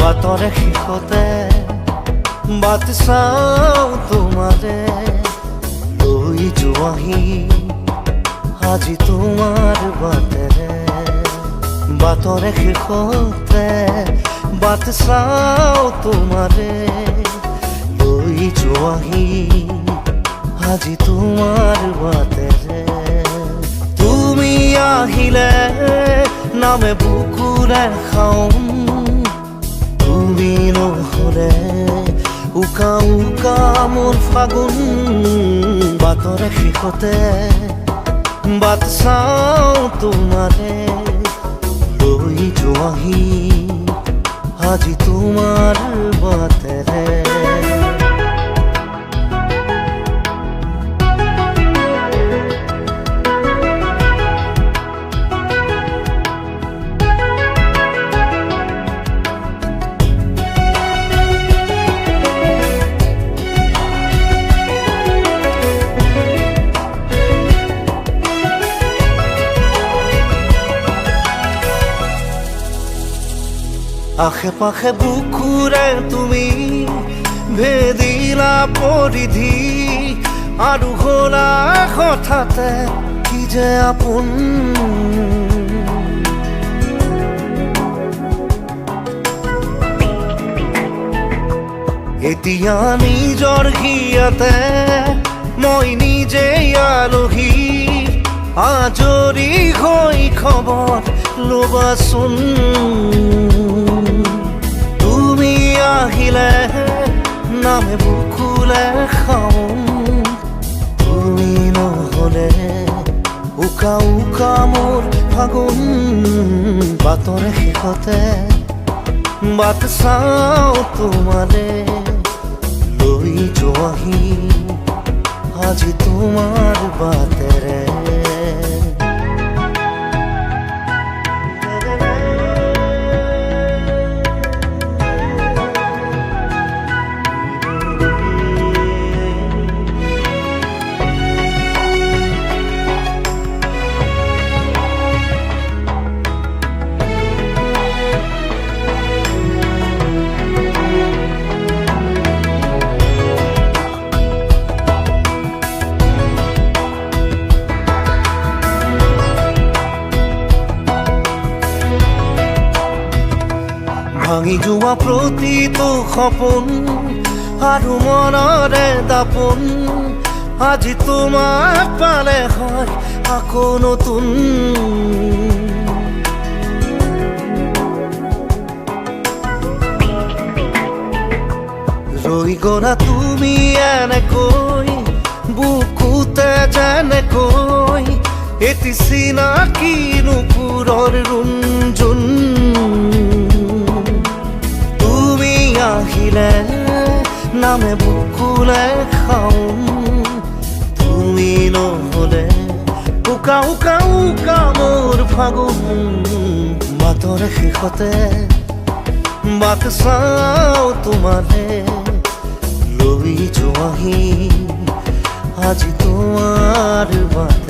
বাটৰে শেষতে বাট চাওঁ তোমাৰে লৈ যোৱাহি আজি তোমাৰ বাটেৰে বাটৰে শেষতে বাট চাওঁ তোমাৰে লৈ যোৱাহি আজি তোমাৰ বাটেৰে তুমি আহিলে নামে বুকুৰে খাওঁ তুমি নহ'লে উকা উকা মোৰ ফাগুন বাটৰে শেষতে বাট চাওঁ তোমাৰে লৈ যোৱাহি আজি তোমাৰ বাটেৰে আশে পাশে বুকুৰে তুমি ভেদিলা পৰিধি আৰু হ'লা হঠাতে কি যে আপোন এতিয়া নিজৰ হিয়াতে মই নিজে আলহী আজৰি হৈ খবৰ ল'বাচোন তুমি আহিলে নামে বুকুলে খাওঁ তুমি নহ'লে উকা উকা মোৰ ফাগুন বাটৰে শেষতে বাট চাওঁ তোমাৰে লৈ যোৱাহি আজি তোমাৰ বাটেৰে ভাঙি যোৱা প্ৰতিটো সপোন আৰু মনৰে দাপোন আজি তোমাক পালে হয় আকৌ নতুন ৰৈ গ'লা তুমি এনেকৈ বুকুতে যেনেকৈ এটি চিনাকি নুপুৰৰ ৰুণজুন আহিলে নামে বুকুলে খাওঁ তুমি নহ'লে উকা উকা উকা মোৰ ফাগুন বাটৰে শেষতে বাট চাওঁ তোমাৰে লৈ যোৱাহি আজি তোমাৰ বাট